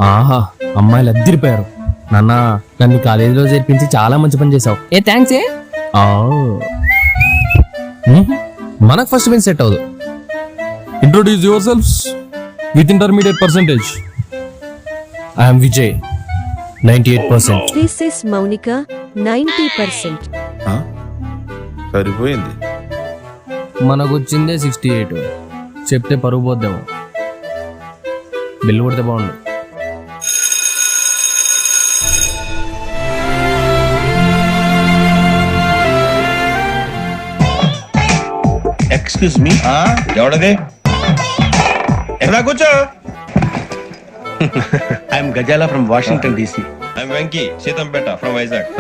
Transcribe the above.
ఆహా, అమ్మాయిలు అద్దరిపోయారు. నాన్న, నన్ను కాలేజీలో చేర్పించి చాలా మంచి పని చేసావు. ఏ థ్యాంక్స్. మనకు ఫస్ట్ బెంచ్ సెట్ అవ్వదు. Introduce your selves with intermediate percentage. I'm Vijay, 98%. This is Maunika, 90%. సరిపోయింది. మనకు వచ్చిందే 68. చెప్తే పరుగు పోద్దాము. బిల్లు కొడితే బాగుండు. ఎక్స్క్యూజ్ మీ, ఎవడది? ఎక్కడ కూర్చో. I'm Gazala from Washington DC. I'm Venky, Seethampeta from Vizag.